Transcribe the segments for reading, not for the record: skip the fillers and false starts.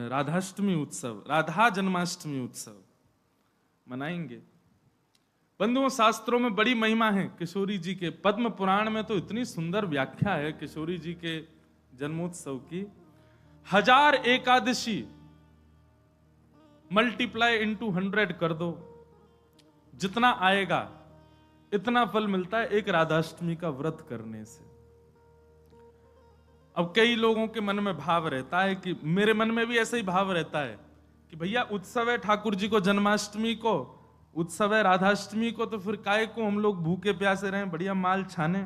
राधाष्टमी उत्सव, राधा जन्माष्टमी उत्सव मनाएंगे। बंधुओं, शास्त्रों में बड़ी महिमा है किशोरी जी के। पद्म पुराण में तो इतनी सुंदर व्याख्या है किशोरी जी के जन्मोत्सव की। 1000 एकादशी मल्टीप्लाई इनटू 100 कर दो, जितना आएगा इतना फल मिलता है एक राधाष्टमी का व्रत करने से। अब कई लोगों के मन में भाव रहता है कि मेरे मन में भी ऐसा ही भाव रहता है कि भैया उत्सव है ठाकुर जी को जन्माष्टमी को, उत्सव है राधाष्टमी को, तो फिर काहे को हम लोग भूखे प्यासे रहें, बढ़िया माल छाने।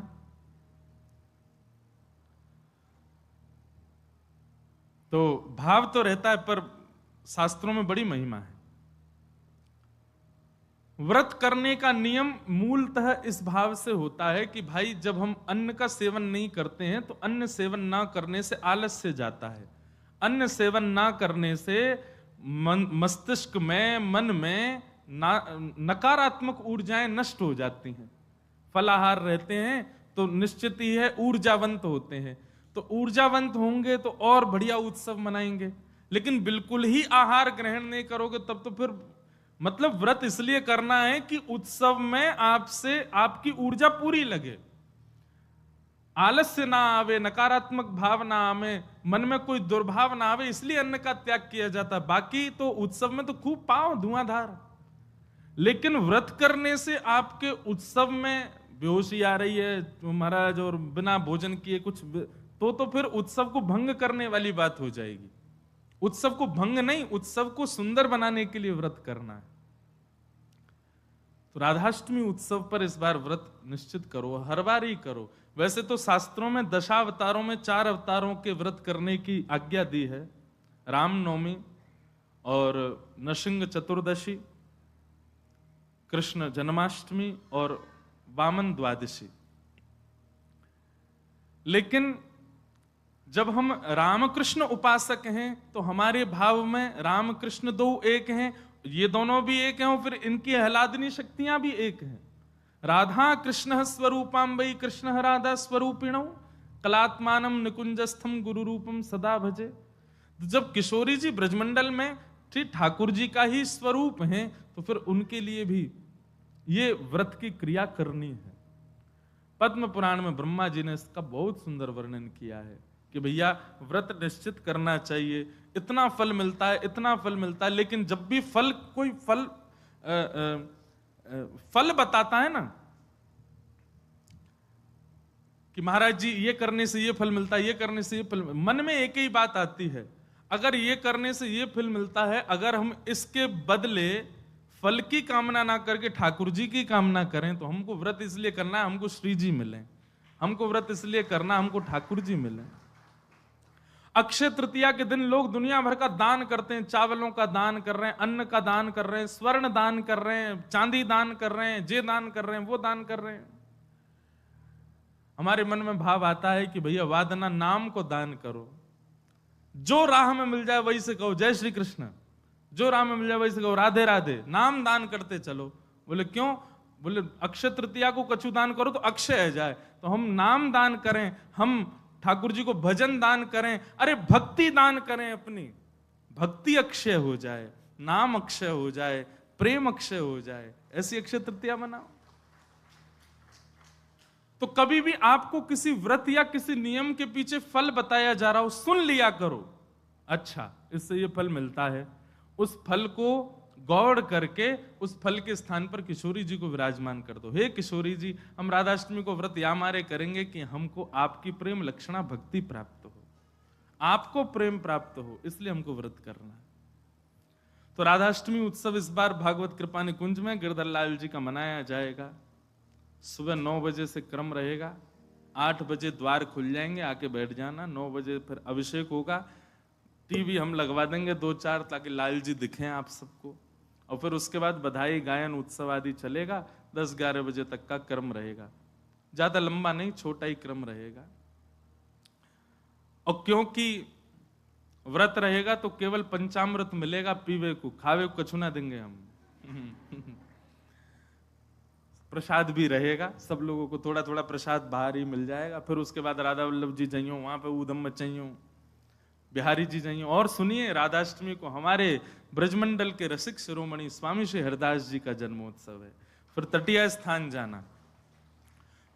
तो भाव तो रहता है, पर शास्त्रों में बड़ी महिमा है। व्रत करने का नियम मूलतः इस भाव से होता है कि भाई जब हम अन्न का सेवन नहीं करते हैं तो अन्न सेवन ना करने से आलस्य जाता है। अन्न सेवन ना करने से मस्तिष्क में, मन में नकारात्मक ऊर्जाएं नष्ट हो जाती हैं। फलाहार रहते हैं तो निश्चित ही है ऊर्जावंत होते हैं, तो ऊर्जावंत होंगे तो और बढ़िया उत्सव मनाएंगे। लेकिन बिल्कुल ही आहार ग्रहण नहीं करोगे तब तो फिर मतलब व्रत इसलिए करना है कि उत्सव में आपसे आपकी ऊर्जा पूरी लगे, आलस्य ना आवे, नकारात्मक भाव ना आवे, मन में कोई दुर्भाव ना आवे, इसलिए अन्न का त्याग किया जाता है। बाकी तो उत्सव में तो खूब पाओ धुआंधार, लेकिन व्रत करने से आपके उत्सव में बेहोशी आ रही है महाराज और बिना भोजन किए कुछ तो फिर उत्सव को भंग करने वाली बात हो जाएगी। उत्सव को भंग नहीं, उत्सव को सुंदर बनाने के लिए व्रत करना है। तो राधाष्टमी उत्सव पर इस बार व्रत निश्चित करो, हर बार ही करो। वैसे तो शास्त्रों में दशावतारों में 4 अवतारों के व्रत करने की आज्ञा दी है, रामनवमी और नृसिंह चतुर्दशी, कृष्ण जन्माष्टमी और वामन द्वादशी। लेकिन जब हम रामकृष्ण उपासक हैं तो हमारे भाव में रामकृष्ण दो एक हैं, ये दोनों भी एक हैं और फिर इनकी आह्लादनी शक्तियां भी एक हैं। राधा कृष्ण स्वरूपाम्बई कृष्ण राधा स्वरूपिणौ कलात्मानम निकुंजस्थम गुरु रूपम सदा भजे। तो जब किशोरी जी ब्रजमंडल में ठीक ठाकुर जी का ही स्वरूप हैं तो फिर उनके लिए भी ये व्रत की क्रिया करनी है। पद्म पुराण में ब्रह्मा जी ने इसका बहुत सुंदर वर्णन किया है कि भैया व्रत निश्चित करना चाहिए, इतना फल मिलता है, इतना फल मिलता है। लेकिन जब भी फल कोई फल बताता है ना कि महाराज जी ये करने से ये फल मिलता है, ये करने से ये फल, मन में एक ही बात आती है, अगर ये करने से ये फल मिलता है, अगर हम इसके बदले फल की कामना ना करके ठाकुर जी की कामना करें तो हमको व्रत इसलिए करना है हमको श्री जी मिले, हमको व्रत इसलिए करना हमको ठाकुर जी मिले। अक्षय तृतीया के दिन लोग दुनिया भर का दान करते हैं, चावलों का दान कर रहे हैं, अन्न का दान कर रहे हैं, स्वर्ण दान कर रहे हैं, चांदी दान कर रहे हैं, जे दान कर रहे हैं, वो दान कर रहे हैं। हमारे मन में भाव आता है कि भैया वादना नाम को दान करो, जो राह में मिल जाए वही से कहो जय श्री कृष्ण, जो राह में मिल जाए वही से कहो राधे राधे, नाम दान करते चलो। बोले क्यों? बोले अक्षय तृतीया को कछु दान करो तो अक्षय है जाए, तो हम नाम दान करें, हम ठाकुर जी को भजन दान करें, अरे भक्ति दान करें, अपनी भक्ति अक्षय हो जाए, नाम अक्षय हो जाए, प्रेम अक्षय हो जाए, ऐसी अक्षय तृतीया मनाओ। तो कभी भी आपको किसी व्रत या किसी नियम के पीछे फल बताया जा रहा हो, सुन लिया करो, अच्छा इससे ये फल मिलता है, उस फल को गौड़ करके उस फल के स्थान पर किशोरी जी को विराजमान कर दो। हे किशोरी जी, हम राधाष्टमी को व्रत या मारे करेंगे कि हमको आपकी प्रेम लक्षणा भक्ति प्राप्त हो, आपको प्रेम प्राप्त हो, इसलिए हमको व्रत करना है। तो राधाष्टमी उत्सव इस बार भागवत कृपा निकुंज में गिरधर लाल जी का मनाया जाएगा। सुबह 9 बजे से क्रम रहेगा, 8 बजे द्वार खुल जाएंगे, आके बैठ जाना। 9 बजे फिर अभिषेक होगा, टीवी हम लगवा देंगे 2-4 ताकि लाल जी दिखें आप सबको, और फिर उसके बाद बधाई गायन उत्सव आदि चलेगा। 10-11 बजे तक का क्रम रहेगा, ज्यादा लंबा नहीं, छोटा ही क्रम रहेगा। और क्योंकि व्रत रहेगा तो केवल पंचामृत मिलेगा पीवे को, खावे को कछु ना देंगे हम। प्रसाद भी रहेगा, सब लोगों को थोड़ा थोड़ा प्रसाद बाहर ही मिल जाएगा। फिर उसके बाद राधा वल्लभ जी जाइयो, वहां पे ऊधम मचाइयो, बिहारी जी जाइए और सुनिए, राधाष्टमी को हमारे ब्रजमंडल के रसिक शिरोमणि स्वामी श्री हरदास जी का जन्मोत्सव है। फिर तटीय स्थान जाना,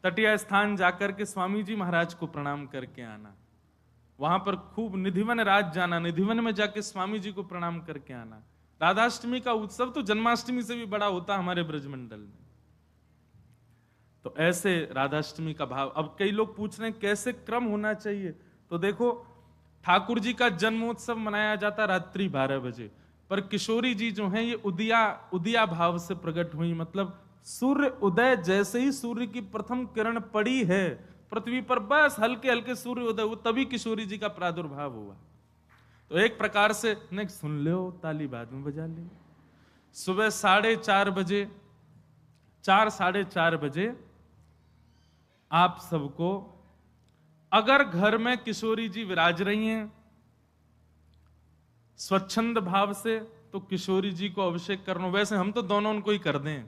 तटीय स्थान जाकर के स्वामी जी महाराज को प्रणाम करके आना, वहां पर खूब निधिवन राज जाना, निधिवन में जाके स्वामी जी को प्रणाम करके आना। राधाष्टमी का उत्सव तो जन्माष्टमी से भी बड़ा होता हमारे ब्रजमंडल में। तो ऐसे राधाष्टमी का भाव। अब कई लोग पूछ रहे हैं कैसे क्रम होना चाहिए, तो देखो ठाकुर जी का जन्मोत्सव मनाया जाता रात्रि 12 बजे, पर किशोरी जी जो हैं ये उदिया भाव से प्रकट हुई, मतलब सूर्य उदय जैसे ही सूर्य की प्रथम किरण पड़ी है पृथ्वी पर, बस हल्के हल्के सूर्य उदय हुआ, तभी किशोरी जी का प्रादुर्भाव हुआ। तो एक प्रकार से नहीं सुन लो, ताली बाद में बजा ले। सुबह 4:30 बजे, 4-4:30 बजे आप सबको, अगर घर में किशोरी जी विराज रही हैं स्वच्छंद भाव से, तो किशोरी जी को अभिषेक करना। वैसे हम तो दोनों उनको ही कर दें,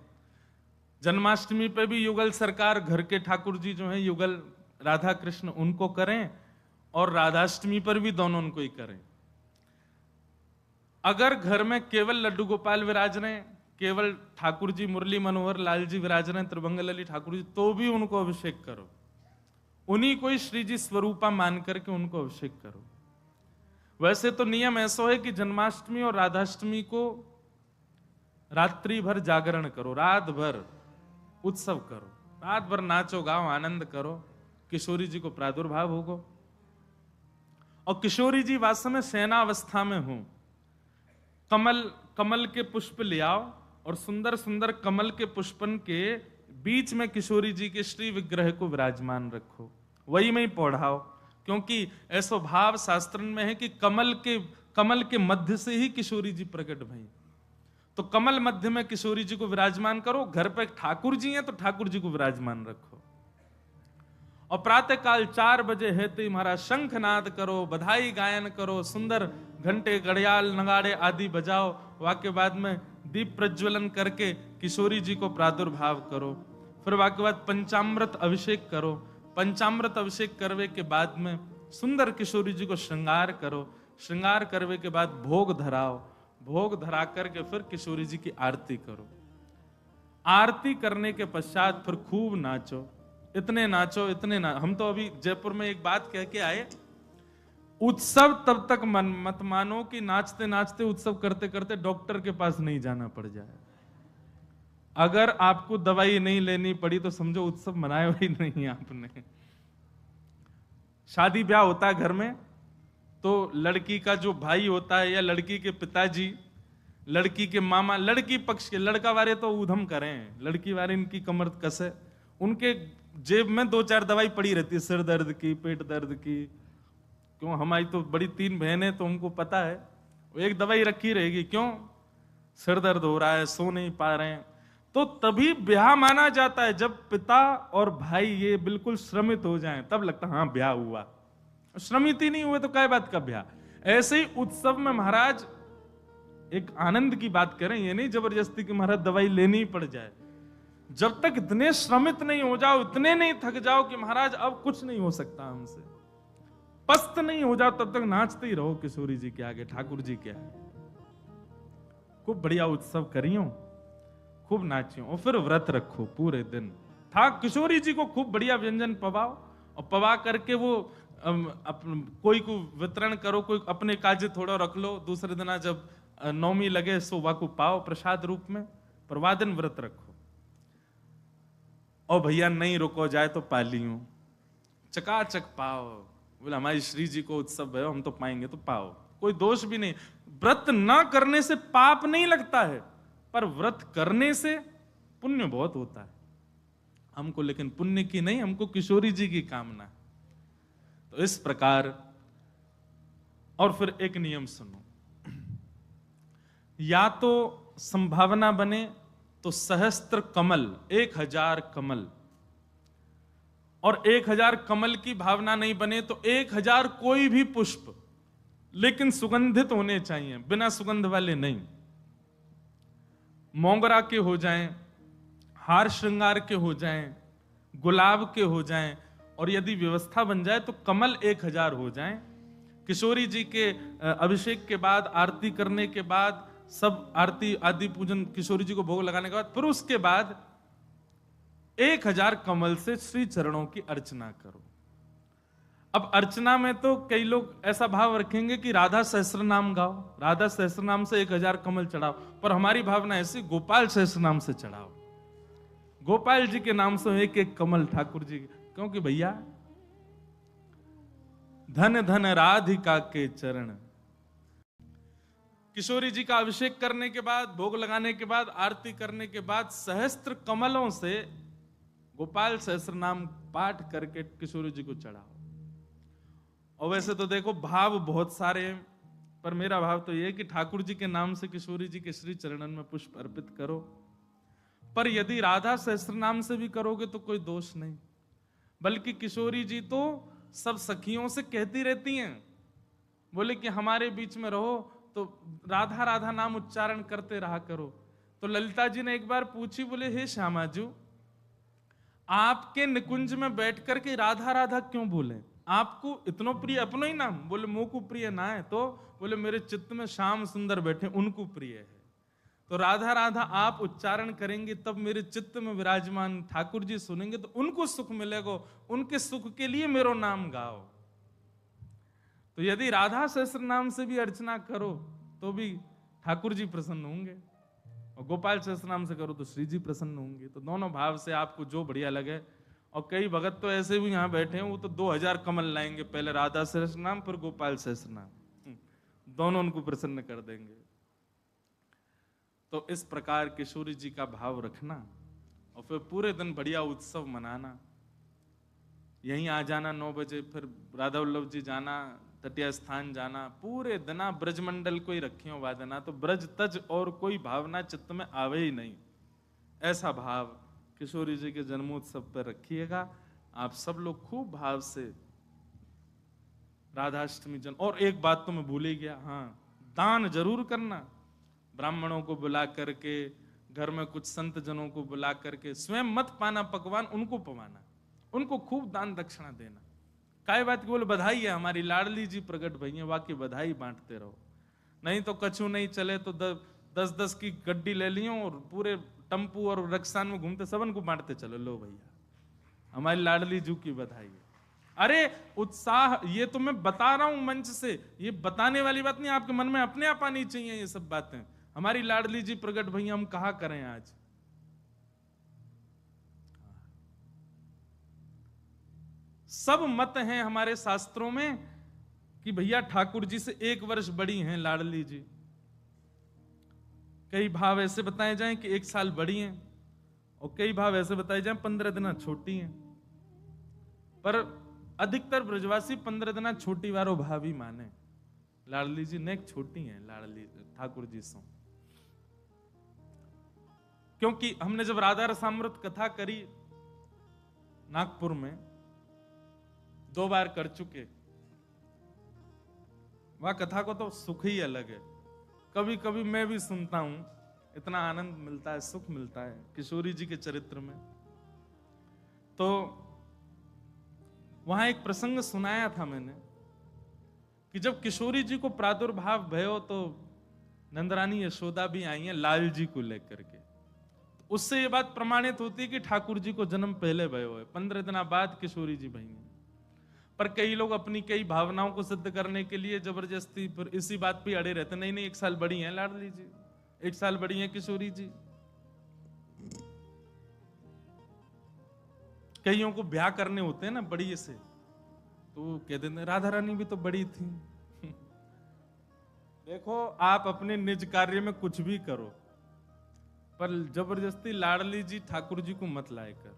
जन्माष्टमी पे भी युगल सरकार घर के ठाकुर जी जो हैं युगल राधा कृष्ण उनको करें, और राधाष्टमी पर भी दोनों उनको ही करें। अगर घर में केवल लड्डू गोपाल विराज रहे, केवल ठाकुर जी मुरली मनोहर लाल जी विराज रहे, त्रिभंगलली ठाकुर जी, तो भी उनको अभिषेक करो, उन्हीं को ही श्री जी स्वरूपा मान करके उनको अभिषेक करो। वैसे तो नियम ऐसा है कि जन्माष्टमी और राधाष्टमी को रात्रि भर जागरण करो, रात भर उत्सव करो, रात भर नाचो गाओ आनंद करो, किशोरी जी को प्रादुर्भाव होगा। और किशोरी जी वास्तव में सेनावस्था में हो, कमल के पुष्प ले आओ और सुंदर सुंदर कमल के पुष्पन के बीच में किशोरी जी के श्री विग्रह को विराजमान रखो, वही में ही पौढ़ाओ, क्योंकि ऐसा भाव शास्त्र में है कि कमल के मध्य से ही किशोरी जी प्रकट भई। तो कमल मध्य में किशोरी जी को विराजमान करो, घर पे ठाकुर जी हैं तो ठाकुर जी को विराजमान रखो। और प्रातः काल 4 बजे है तो महाराज शंखनाद करो, बधाई गायन करो, सुंदर घंटे घड़ियाल नगाड़े आदि बजाओ, वाक्य बाद में दीप प्रज्वलन करके किशोरी जी को प्रादुर्भाव करो। फिर वाक्य बाद पंचामृत अभिषेक करो, पंचामृत अभिषेक करवे के बाद में सुंदर किशोरी जी को श्रृंगार करो, श्रृंगार करवे के बाद भोग धराओ, भोग धरा करके फिर किशोरी जी की आरती करो। आरती करने के पश्चात फिर खूब नाचो, इतने नाचो इतने हम तो अभी जयपुर में एक बात कह के आए, उत्सव तब तक मत मानो कि नाचते नाचते उत्सव करते करते डॉक्टर के पास नहीं जाना पड़ जाए। अगर आपको दवाई नहीं लेनी पड़ी तो समझो उत्सव मनाया ही नहीं आपने। शादी ब्याह होता है घर में, तो लड़की का जो भाई होता है या लड़की के पिताजी, लड़की के मामा, लड़की पक्ष के, लड़का वाले तो ऊधम करें, लड़की वाले इनकी कमर कसे, उनके जेब में 2-4 दवाई पड़ी रहती है, सिर दर्द की, पेट दर्द की। क्यों, हमारी तो बड़ी 3 बहनें, तो उनको पता है वो एक दवाई रखी रहेगी, क्यों सिर दर्द हो रहा है, सो नहीं पा रहे हैं। तो तभी ब्याह माना जाता है जब पिता और भाई ये बिल्कुल श्रमित हो जाएं, तब लगता है हाँ ब्याह हुआ। श्रमित ही नहीं हुए तो क्या बात का ब्याह। ऐसे ही उत्सव में महाराज एक आनंद की बात करें, ये नहीं जबरदस्ती कि महाराज दवाई लेनी ही पड़ जाए। जब तक इतने श्रमित नहीं हो जाओ, इतने नहीं थक जाओ कि महाराज अब कुछ नहीं हो सकता हमसे, पस्त नहीं हो जाओ, तब तक नाचते ही रहो किशोरी जी के आगे, ठाकुर जी के आगे। खूब बढ़िया उत्सव करियो, खूब नाचियो, और फिर व्रत रखो पूरे दिन। किशोरी जी को खूब बढ़िया व्यंजन पवाओ, और पवा करके वो कोई को वितरण करो, कोई अपने काजे थोड़ा रख लो, दूसरे दिन जब नौमी लगे सोवा को पाओ प्रसाद रूप में, पर वाह दिन व्रत रखो। और भैया नहीं रुको जाए तो पालियो, चकाचक पाओ, बोले हमारी श्री जी को उत्सव है हम तो पाएंगे, तो पाओ, कोई दोष भी नहीं। व्रत ना करने से पाप नहीं लगता है, पर व्रत करने से पुण्य बहुत होता है हमको, लेकिन पुण्य की नहीं, हमको किशोरी जी की कामना है। तो इस प्रकार, और फिर एक नियम सुनो, या तो संभावना बने तो सहस्त्र कमल, 1000 कमल, और 1000 कमल की भावना नहीं बने तो 1000 कोई भी पुष्प, लेकिन सुगंधित होने चाहिए, बिना सुगंध वाले नहीं। मोगरा के हो जाएं, हार श्रृंगार के हो जाएं, गुलाब के हो जाएं, और यदि व्यवस्था बन जाए तो कमल 1000 हो जाएं, किशोरी जी के अभिषेक के बाद, आरती करने के बाद, सब आरती आदि पूजन किशोरी जी को भोग लगाने के बाद, फिर उसके बाद 1000 कमल से श्री चरणों की अर्चना करो। अब अर्चना में तो कई लोग ऐसा भाव रखेंगे कि राधा सहस्त्र नाम गाओ, राधा सहस्त्र नाम से 1000 कमल चढ़ाओ, पर हमारी भावना ऐसी, गोपाल सहस्त्र नाम से चढ़ाओ। गोपाल जी के नाम से एक एक कमल ठाकुर जी, क्योंकि भैया धन धन राधिका के चरण। किशोरी जी का अभिषेक करने के बाद, भोग लगाने के बाद, आरती करने के बाद सहस्त्र कमलों से गोपाल सहस्त्र नाम पाठ करके किशोरी जी को चढ़ाओ। और वैसे तो देखो भाव बहुत सारे हैं, पर मेरा भाव तो यह कि ठाकुर जी के नाम से किशोरी जी के श्री चरणन में पुष्प अर्पित करो। पर यदि राधा सहस्त्र नाम से भी करोगे तो कोई दोष नहीं, बल्कि किशोरी जी तो सब सखियों से कहती रहती हैं, बोले कि हमारे बीच में रहो तो राधा राधा नाम उच्चारण करते रहा करो। तो ललिता जी ने एक बार पूछी, बोले हे श्यामाजू, आपके निकुंज में बैठ करके राधा राधा क्यों बोले? आपको इतनो प्रिय अपनो ही नाम? बोले मोह को प्रिय ना है। तो बोले मेरे चित्त में श्याम सुंदर बैठे, उनको प्रिय है। तो राधा राधा आप उच्चारण करेंगे तब मेरे चित्त में विराजमान ठाकुर जी सुनेंगे तो उनको सुख मिलेगा, उनके सुख के लिए मेरो नाम गाओ। तो यदि राधा सहस्त्र नाम से भी अर्चना करो तो भी ठाकुर जी प्रसन्न होंगे, और गोपाल सहस्त्र नाम से करो तो श्री जी प्रसन्न होंगे। तो दोनों भाव से आपको जो बढ़िया लगे। और कई भगत तो ऐसे भी यहाँ बैठे हैं, वो तो 2000 कमल लाएंगे, पहले राधा सहस्त्र नाम फिर गोपाल सहस्त्र नाम, दोनों उनको प्रसन्न कर देंगे। तो इस प्रकार किशोरी जी का भाव रखना और फिर पूरे दिन बढ़िया उत्सव मनाना। यहीं आ जाना 9 बजे, फिर राधा वल्लभ जी जाना, तटिया स्थान जाना, पूरे दिना ब्रजमंडल को ही रखियो वादना, तो ब्रज तज और कोई भावना चित्त में आवे ही नहीं। ऐसा भाव किशोरी जी के जन्मोत्सव पर रखिएगा। आप सब लोग खूब भाव से राधाष्टमी जन। और एक बात तो मैं भूल ही गया, हाँ, दान जरूर करना। ब्राह्मणों को बुला करके, घर में कुछ संत जनों को बुला करके, स्वयं मत पाना पकवान, उनको पवाना, उनको खूब दान दक्षिणा देना। काय बात की? बोले बधाई है, हमारी लाडली जी प्रकट भई है, वाकई बधाई बांटते रहो। नहीं तो कछु नहीं चले तो 10-10 की गड्डी ले लियो और पूरे टम्पू और रक्सान में घूमते सबन को बांटते चलो, लो भैया हमारी लाडली जू की बधाई है। अरे उत्साह, ये तो मैं बता रहा हूं मंच से, ये बताने वाली बात नहीं, आपके मन में अपने आप आनी चाहिए ये सब बातें। हमारी लाडली जी प्रकट भैया, हम कहा करें आज। सब मत हैं हमारे शास्त्रों में कि भैया ठाकुर जी से 1 वर्ष बड़ी हैं लाडली जी। कई भाव ऐसे बताए जाएं कि 1 साल बड़ी हैं, और कई भाव ऐसे बताए जाएं 15 दिन छोटी हैं। पर अधिकतर ब्रजवासी 15 दिन छोटी वारो भाव ही माने। लाडली जी नेक छोटी हैं लाडली ठाकुर जी से, क्योंकि हमने जब राधा रसामृत कथा करी नागपुर में, 2 बार कर चुके, वह कथा को तो सुख ही अलग है। कभी कभी मैं भी सुनता हूं, इतना आनंद मिलता है, सुख मिलता है किशोरी जी के चरित्र में। तो वहां एक प्रसंग सुनाया था मैंने कि जब किशोरी जी को प्रादुर्भाव भयो तो नंदरानी यशोदा भी आई हैं लाल जी को लेकर के। तो उससे ये बात प्रमाणित होती है कि ठाकुर जी को जन्म पहले भयो है, 15 दिन बाद किशोरी जी भई हैं। पर कई लोग अपनी कई भावनाओं को सिद्ध करने के लिए जबरदस्ती फिर इसी बात पे अड़े रहते, नहीं 1 साल बड़ी हैं लाडली जी, 1 साल बड़ी हैं किशोरी जी। कईयों को ब्याह करने होते हैं ना बड़ी से, तो कह देते राधा रानी भी तो बड़ी थी। देखो आप अपने निज कार्य में कुछ भी करो, पर जबरदस्ती लाडली जी ठाकुर जी को मत लाए कर।